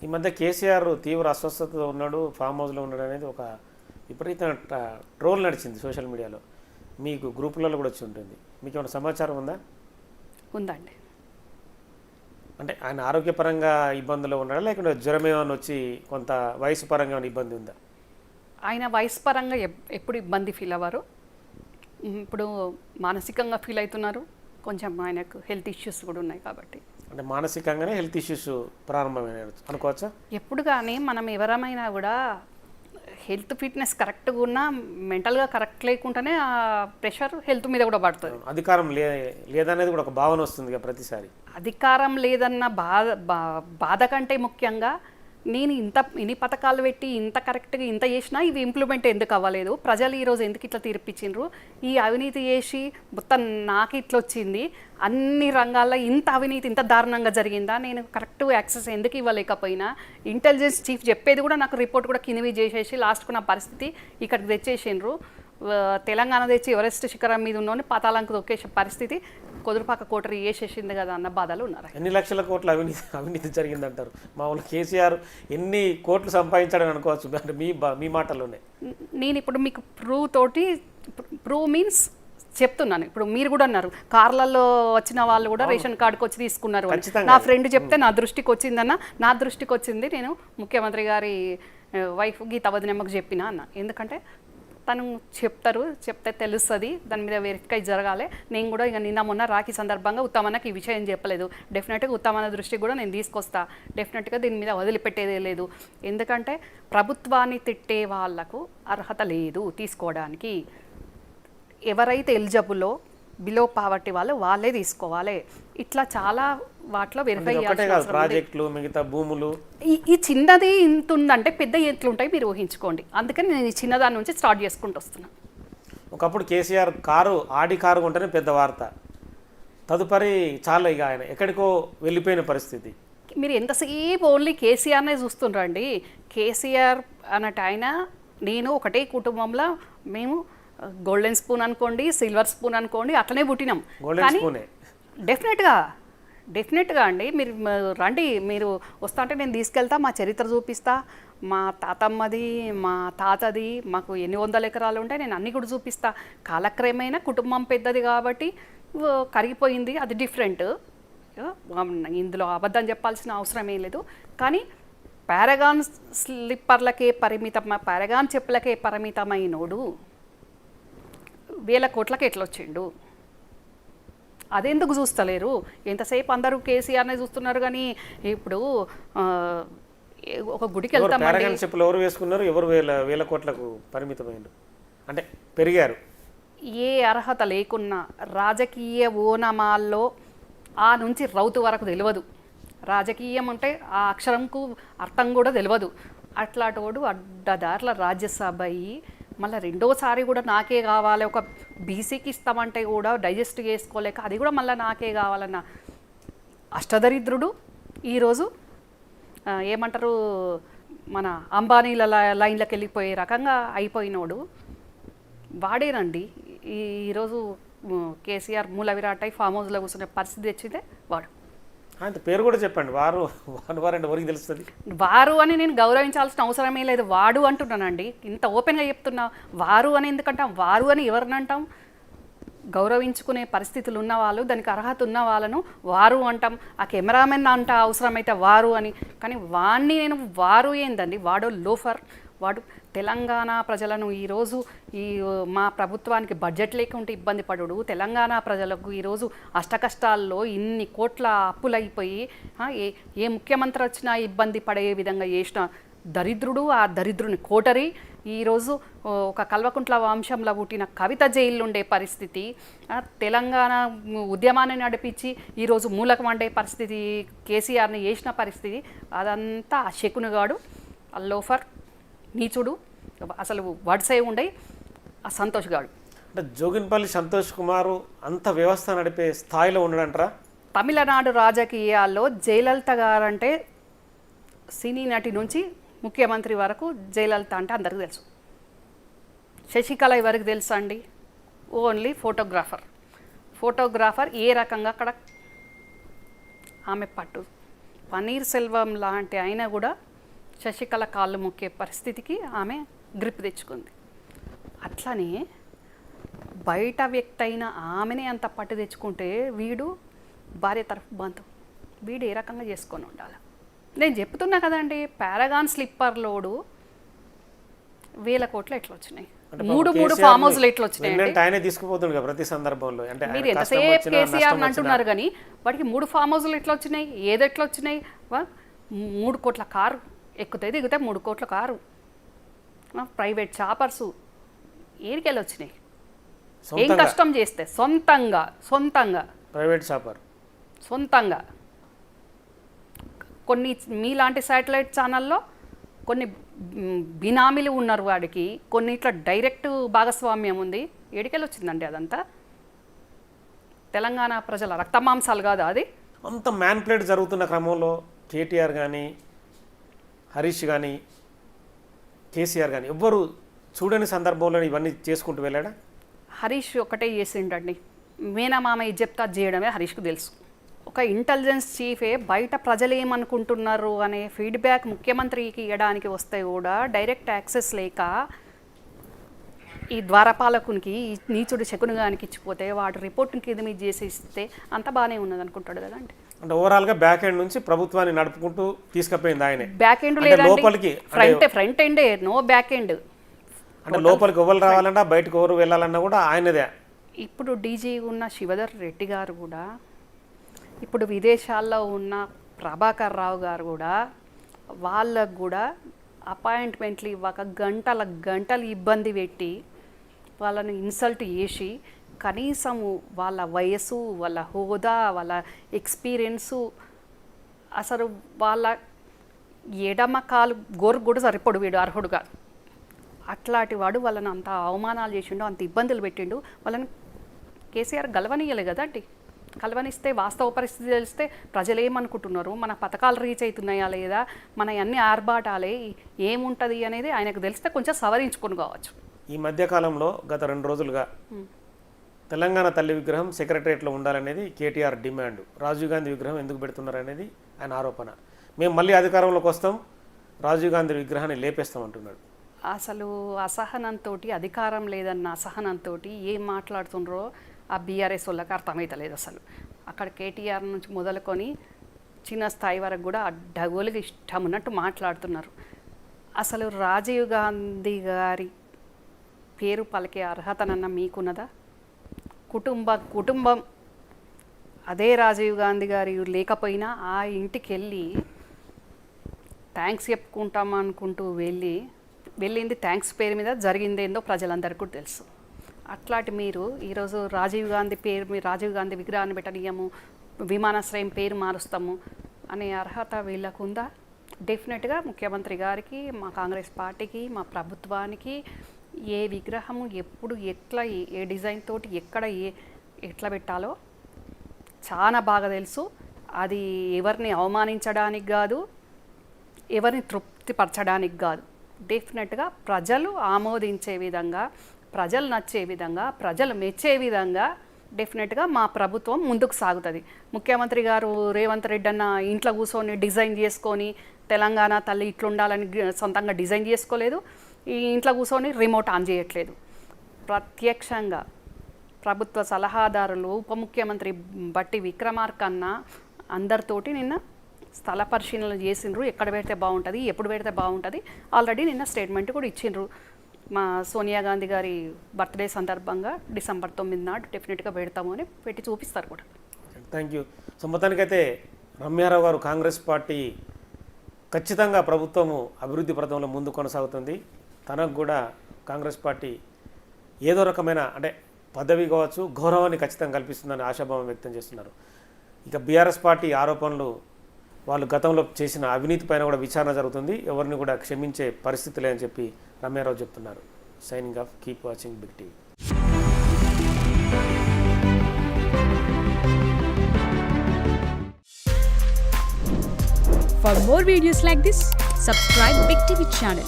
ఈ మధ్య కేసీఆర్ తీవ్ర అస్వస్థతతో ఉన్నాడు, ఫామ్ హౌస్లో ఉన్నాడు అనేది ఒక విపరీతమైన ట్రోల్ నడిచింది సోషల్ మీడియాలో. మీకు గ్రూపులలో కూడా వచ్చి ఉంటుంది. మీకు ఏమైనా సమాచారం ఉందా? ఉందండి. అంటే ఆయన ఆరోగ్యపరంగా ఇబ్బందులు ఉన్నాడా, లేకుంటే జ్వరం ఏమైనా వచ్చి కొంత వయసు పరంగా ఏమైనా ఇబ్బంది ఉందా? ఆయన వయసు పరంగా ఎప్పుడు ఇబ్బంది ఫీల్ అవ్వరు. ఇప్పుడు మానసికంగా ఫీల్ అవుతున్నారు. కొంచెం ఆయనకు హెల్త్ ఇష్యూస్ కూడా ఉన్నాయి కాబట్టి. అంటే మానసికంగానే హెల్త్ ఇష్యూస్ ప్రారంభమైన అనుకోవచ్చా? ఎప్పుడు కానీ మనం ఎవరమైనా కూడా హెల్త్ ఫిట్నెస్ కరెక్ట్గా ఉన్నా మెంటల్గా కరెక్ట్ లేకుండానే ఆ ప్రెషర్ హెల్త్ మీద కూడా పడుతుంది. అధికారం లేదనేది కూడా ఒక భావన వస్తుంది ప్రతిసారి. అధికారం లేదన్న బాధ కంటే ముఖ్యంగా నేను ఇన్ని పథకాలు పెట్టి ఇంత కరెక్ట్గా ఇంత చేసినా ఇవి ఇంప్లిమెంట్ ఎందుకు అవ్వలేదు, ప్రజలు ఈరోజు ఎందుకు ఇట్లా తీర్పిచ్చిండ్రు, ఈ అవినీతి చేసి మొత్తం నాకు ఇట్లా వచ్చింది, అన్ని రంగాల్లో ఇంత అవినీతి ఇంత దారుణంగా జరిగిందా, నేను కరెక్ట్ యాక్సెస్ ఎందుకు ఇవ్వలేకపోయినా, ఇంటెలిజెన్స్ చీఫ్ చెప్పేది కూడా నాకు రిపోర్ట్ కూడా కిందివి చేసేసి లాస్ట్కు నా పరిస్థితి ఇక్కడికి తెచ్చేసిండ్రు. తెలంగాణ తెచ్చి ఎవరెస్ట్ శిఖరం మీద ఉన్నోని పాతాళంకు దొక్కేసే పరిస్థితి కుదురుపాక కోటరీ వేసేసింది కదా అన్న బాధలు ఉన్నారు. ఎన్ని లక్షల కోట్ల అవినీతి జరిగిందంటారు? మామూలు కేసీఆర్ ఎన్ని కోట్లు సంపాదించాడని అనుకోవచ్చు అంటే మీ మాటల్లోనే. నేను ఇప్పుడు మీకు ప్రూవ్ మీన్స్ చెప్తున్నాను. ఇప్పుడు మీరు కూడా అన్నారు కార్లలో వచ్చిన వాళ్ళు కూడా రేషన్ కార్డుకి వచ్చి తీసుకున్నారు. నా ఫ్రెండ్ చెప్తే నా దృష్టికి వచ్చిందన్న, నా దృష్టికి వచ్చింది, నేను ముఖ్యమంత్రి గారి వైఫ్ గీతా వదినమ్మకు చెప్పినా అన్న. ఎందుకంటే తను చెప్తే తెలుస్తుంది, దాని మీద వెరిఫై జరగాలి. నేను కూడా ఇక నిన్న మొన్న రాఖీ సందర్భంగా ఉత్తమన్నకి ఈ విషయం చెప్పలేదు. డెఫినెట్గా ఉత్తమన్న దృష్టికి కూడా నేను తీసుకొస్తా. డెఫినెట్గా దీని మీద వదిలిపెట్టేదే లేదు. ఎందుకంటే ప్రభుత్వాన్ని తిట్టే వాళ్లకు అర్హత లేదు తీసుకోవడానికి. ఎవరైతే ఎలిజిబుల్లో బిలో పావర్టీ వాళ్ళే తీసుకోవాలి. ఇట్లా చాలా వాటిలో వెరిఫై ప్రాజెక్టులు, మిగతా భూములు, ఈ చిన్నది ఇంత ఉందంటే పెద్ద ఎట్లుంటాయి మీరు ఊహించుకోండి. అందుకని నేను ఈ చిన్నదాని నుంచి స్టార్ట్ చేసుకుంటూ వస్తున్నాను. ఒకప్పుడు కేసీఆర్ ఆడి కారు కొంటేనే పెద్ద వార్త, తదుపరి చాలా ఇక ఆయన ఎక్కడికో వెళ్ళిపోయిన పరిస్థితి. మీరు ఎంతసేపు ఓన్లీ కేసీఆర్నే చూస్తుండ్రండి. కేసీఆర్ అన్నట్టు ఆయన నేను ఒకటే కుటుంబంలో మేము గోల్డెన్ స్పూన్ అనుకోండి, సిల్వర్ స్పూన్ అనుకోండి, అట్లనే పుట్టినాం. కానీ డెఫినెట్గా అండి మీరు రండి, మీరు వస్తా అంటే నేను తీసుకెళ్తా, మా చరిత్ర చూపిస్తా, మా తాతమ్మది మా తాతది మాకు ఎన్ని వందల ఎకరాలు ఉంటాయి నేను అన్నీ కూడా చూపిస్తా. కాలక్రమేణా కుటుంబం పెద్దది కాబట్టి కరిగిపోయింది, అది డిఫరెంట్. ఇందులో అబద్ధం చెప్పాల్సిన అవసరం ఏం లేదు. కానీ పారగాన్ స్లిప్పర్లకే పారగాన్ చెప్పులకే పరిమితమైనోడు వేల కోట్లకి ఎట్లా వచ్చిండు? అదెందుకు చూస్తలేరు? ఎంతసేపు అందరూ కేసీఆర్నే చూస్తున్నారు. కానీ ఇప్పుడు ఒక గుడికి వెళ్తాం, చెప్పులు ఎవరు వేసుకున్నారు, ఎవరు వేల కోట్లకు పరిమితమైండు అంటే పెరిగారు. ఏ అర్హత లేకున్నా రాజకీయ ఓనమాల్లో ఆ నుంచి రౌతు వరకు తెలియదు. రాజకీయం అంటే ఆ అక్షరంకు అర్థం కూడా తెలియదు. అట్లాంటి అడ్డదారుల రాజ్యసభ అయ్యి మళ్ళీ రెండోసారి కూడా నాకే కావాలి, ఒక బీసీకి ఇస్తామంటే కూడా డైజెస్ట్ చేసుకోలేక అది కూడా మళ్ళీ నాకే కావాలన్న అష్టదరిద్రుడు ఈరోజు ఏమంటారు మన అంబానీల లైన్లకు వెళ్ళిపోయే రకంగా అయిపోయినోడు వాడేనండి. ఈరోజు కేసీఆర్ మూల విరాట్ అయి ఫామ్ హౌస్లో కూర్చునే పరిస్థితి తెచ్చిందే వాడు. అంత పేరు కూడా చెప్పండి, వారు అంటే ఎవరికి తెలుస్తుంది? వారు అని నేను గౌరవించాల్సిన అవసరమే లేదు, వాడు అంటున్నానండి. ఇంత ఓపెన్గా చెప్తున్నా వారు అని ఎందుకంటాం? వారు అని ఎవరిని అంటాం? గౌరవించుకునే పరిస్థితులు ఉన్న వాళ్ళు, దానికి అర్హత ఉన్న వాళ్ళను వారు అంటాం. ఆ కెమెరామెన్ అంట అవసరమైతే వారు అని. కానీ వాడిని నేను వారు ఏందండి, వాడు లోఫర్. వాడు తెలంగాణ ప్రజలను ఈరోజు మా ప్రభుత్వానికి బడ్జెట్ లేకుంటే ఇబ్బంది పడుడు, తెలంగాణ ప్రజలకు ఈరోజు అష్టకష్టాల్లో ఇన్ని కోట్ల అప్పులైపోయి ఏ ముఖ్యమంత్రి వచ్చినా ఇబ్బంది పడే విధంగా చేసిన దరిద్రుడు. ఆ దరిద్రుని కోటరి ఈరోజు ఒక కల్వకుంట్ల వంశంలో పుట్టిన కవిత జైల్లో ఉండే పరిస్థితి, తెలంగాణ ఉద్యమాన్ని నడిపించి ఈరోజు మూలకు వండే పరిస్థితి, కేసీఆర్ని చేసిన పరిస్థితి, అదంతా ఆ శకునుగాడు, ఆ లోఫర్, నీచుడు, అసలు వడ్సే ఉండే ఆ సంతోష్ గాడు. అంటే జోగిన్పల్లి సంతోష్ కుమారు అంత వ్యవస్థ నడిపే స్థాయిలో ఉన్నాడంటారా? తమిళనాడు రాజకీయాల్లో జయలలిత గారంటే సినీ నటి నుంచి ముఖ్యమంత్రి వరకు జయలలిత అంటే అందరికీ తెలుసు. శశికళ ఎవరికి తెలుసా అండి? ఓన్లీ ఫోటోగ్రాఫర్ ఏ రకంగా అక్కడ ఆమె పన్నీర్ సెల్వం లాంటి అయినా కూడా శశికళ కాళ్ళు మొక్కే పరిస్థితికి ఆమె గ్రిప్ తెచ్చుకుంది. అట్లనే బయట వ్యక్తి అయిన ఆమెనే అంత పట్టు తెచ్చుకుంటే వీడు భార్య తరఫు బంధు వీడు ఏ రకంగా చేసుకొని ఉండాలి? నేను చెప్తున్నా కదండి, పారాగాన్ స్లిప్పర్ లోడు 1000 కోట్లు ఎట్లా వచ్చినాయి, మూడు ఫామ్ హౌస్లు ఎట్లా వచ్చినాయి? ఆయనే తీసుకుపోతుంది కదా ప్రతి సందర్భంలో. అంటే మీరు ఎంతసేపు కేసీఆర్ అంటున్నారు కానీ వాడికి 3 ఫామ్ హౌస్లు ఎట్లా వచ్చినాయి, ఏది ఎట్లా వచ్చినాయి? 3 కోట్ల కారు ఎక్కుతే దిగితే 3 కోట్ల కారు, ప్రైవేట్ చాపర్సు ఏరికెళ్ళి వచ్చినాయి. ఏం కష్టం చేస్తే సొంతంగా ప్రైవేట్ చాపర్ సొంతంగా కొన్ని మీలాంటి శాటిలైట్ ఛానల్లో కొన్ని బినామీలు ఉన్నారు వాడికి, కొన్ని ఇట్లా డైరెక్ట్ భాగస్వామ్యం ఉంది. ఏడికెళ్ళి వచ్చిందండి అదంతా? తెలంగాణ ప్రజల రక్తమాంసాలు కాదు అది. అంత మ్యాన్ప్లేట్ జరుగుతున్న క్రమంలో కేటీఆర్ కానీ హరీష్ కానీ కేసీఆర్ కానీ ఎవ్వరు చూడని సందర్భంలో ఇవన్నీ చేసుకుంటూ వెళ్ళాడా? హరీష్ ఒకటే చేసిండండి, మేనమామ ఇది చెప్తా చేయడమే హరీష్కు తెలుసు. ఒక ఇంటెలిజెన్స్ చీఫే బయట ప్రజలు ఏమనుకుంటున్నారు అనే ఫీడ్బ్యాక్ ముఖ్యమంత్రికి ఇవ్వడానికి వస్తే కూడా డైరెక్ట్ యాక్సెస్ లేక ఈ ద్వారపాలకునికి ఈ నీచుడు శకునుగానికి ఇచ్చిపోతే వాడు రిపోర్ట్ని కింద మీద చేసి ఇస్తే అంత బాగానే ఉన్నది అనుకుంటాడు కదండి. అంటే ఓవరాల్గా బ్యాక్ ఎండ్ నుంచి ప్రభుత్వాన్ని నడుపుకుంటూ తీసుకుపోయింది ఆయనే. బ్యాక్ ఎండ్ లేదండి, ఫ్రంట్ ఎండే, నో బ్యాక్ ఎండ్. అంటే లోపలికి ఎవరు రావాలన్నా బయటకు ఎవరు వెళ్ళాలన్నా కూడా ఆయనదే. ఇప్పుడు డీజీ ఉన్న శివధర్ రెడ్డి గారు కూడా, ఇప్పుడు విదేశాల్లో ఉన్న ప్రభాకర్ రావు గారు కూడా, వాళ్ళకు కూడా అపాయింట్మెంట్లు ఇవ్వక గంటలు ఇబ్బంది పెట్టి వాళ్ళని ఇన్సల్ట్ చేసి కనీసము వాళ్ళ వయసు, వాళ్ళ హోదా, వాళ్ళ ఎక్స్పీరియన్సు, అసలు వాళ్ళ ఎడమ కాలు గోరు కూడా సరిపడు వీడు అర్హుడుగా. అట్లాంటి వాడు వాళ్ళని అంత అవమానాలు చేసిండు, అంత ఇబ్బందులు పెట్టిండు. వాళ్ళని కేసీఆర్ గెలవనీయలే కదండి. కలవనిస్తే వాస్తవ పరిస్థితి తెలిస్తే ప్రజలు ఏమనుకుంటున్నారు, మన పథకాలు రీచ్ అవుతున్నాయా లేదా, మన అన్ని ఆర్భాటాలే ఏముంటుంది అనేది ఆయనకు తెలిస్తే కొంచెం సవరించుకొని కావచ్చు. ఈ మధ్యకాలంలో గత 2 రోజులుగా తెలంగాణ తల్లి విగ్రహం సెక్రటరియట్లో ఉండాలనేది కేటీఆర్ డిమాండ్. రాజీవ్ గాంధీ విగ్రహం ఎందుకు పెడుతున్నారు అనేది ఆయన ఆరోపణ. మేము మళ్ళీ అధికారంలోకి వస్తాం, రాజీవ్ గాంధీ విగ్రహాన్ని లేపేస్తాం అంటున్నాడు. అసలు అసహనంతో, అధికారం లేదన్న అసహనంతో ఏం మాట్లాడుతుండ్రో ఆ బీఆర్ఎస్ వాళ్ళకి అర్థమవుతలేదు. అసలు అక్కడ కేటీఆర్ నుంచి మొదలుకొని చిన్న స్థాయి వరకు కూడా అడ్డగోలుగా ఇష్టం ఉన్నట్టు మాట్లాడుతున్నారు. అసలు రాజీవ్ గాంధీ పేరు పలికే అర్హతనన్న మీకున్నదా? కుటుంబం అదే రాజీవ్ గాంధీ గారి లేకపోయినా ఆ ఇంటికి వెళ్ళి థ్యాంక్స్ చెప్పుకుంటాం అనుకుంటూ వెళ్ళింది థ్యాంక్స్ పేరు మీద, జరిగిందేందో ప్రజలందరికీ కూడా తెలుసు. అట్లాంటి మీరు ఈరోజు రాజీవ్ గాంధీ విగ్రహాన్ని పెట్టనీయము, విమానాశ్రయం పేరు మారుస్తాము అనే అర్హత వీళ్ళకు ఉందా? డెఫినెట్గా ముఖ్యమంత్రి గారికి, మా కాంగ్రెస్ పార్టీకి, మా ప్రభుత్వానికి ఏ విగ్రహము ఎప్పుడు ఎట్లా ఏ డిజైన్ తోటి ఎట్లా పెట్టాలో చాలా బాగా తెలుసు. అది ఎవరిని అవమానించడానికి కాదు, ఎవరిని తృప్తిపరచడానికి కాదు. డెఫినెట్గా ప్రజలు ఆమోదించే విధంగా, ప్రజలు నచ్చే విధంగా, ప్రజలు మెచ్చే విధంగా డెఫినెట్గా మా ప్రభుత్వం ముందుకు సాగుతుంది. ముఖ్యమంత్రి గారు రేవంత్ రెడ్డి అన్న ఇంట్లో కూర్చొని డిజైన్ చేసుకొని తెలంగాణ తల్లి ఇట్లుండాలని సొంతంగా డిజైన్ చేసుకోలేదు, ఈ ఇంట్లో కూర్చొని రిమోట్ ఆన్ చేయట్లేదు. ప్రత్యక్షంగా ప్రభుత్వ సలహాదారులు, ఉప ముఖ్యమంత్రి బట్టి విక్రమార్క అన్న అందరితోటి నిన్న స్థల పరిశీలన చేసిండ్రు. ఎక్కడ పెడితే బాగుంటుంది, ఎప్పుడు పెడితే బాగుంటుంది, ఆల్రెడీ నిన్న స్టేట్మెంట్ కూడా ఇచ్చిండ్రు. మా సోనియా గాంధీ గారి బర్త్డే సందర్భంగా December 9 నాడు డెఫినెట్గా పెడతాము అని పెట్టి చూపిస్తారు కూడా. Thank you. సో మొత్తానికైతే రమ్యారావు గారు కాంగ్రెస్ పార్టీ ఖచ్చితంగా ప్రభుత్వము అభివృద్ధి పథంలో ముందు కొనసాగుతుంది. తనకు కూడా కాంగ్రెస్ పార్టీ ఏదో రకమైన అంటే పదవి కావచ్చు, గౌరవాన్ని ఖచ్చితంగా కల్పిస్తుందని ఆశాభావం వ్యక్తం చేస్తున్నారు. ఇక బీఆర్ఎస్ పార్టీ ఆరోపణలు, వాళ్ళు గతంలో చేసిన అవినీతి పైన కూడా విచారణ జరుగుతుంది, ఎవరిని కూడా క్షమించే పరిస్థితి లేదని చెప్పి రమ్యారావు చెప్తున్నారు. Signing off, keep watching Big TV. For more videos like this, subscribe Big TV channel.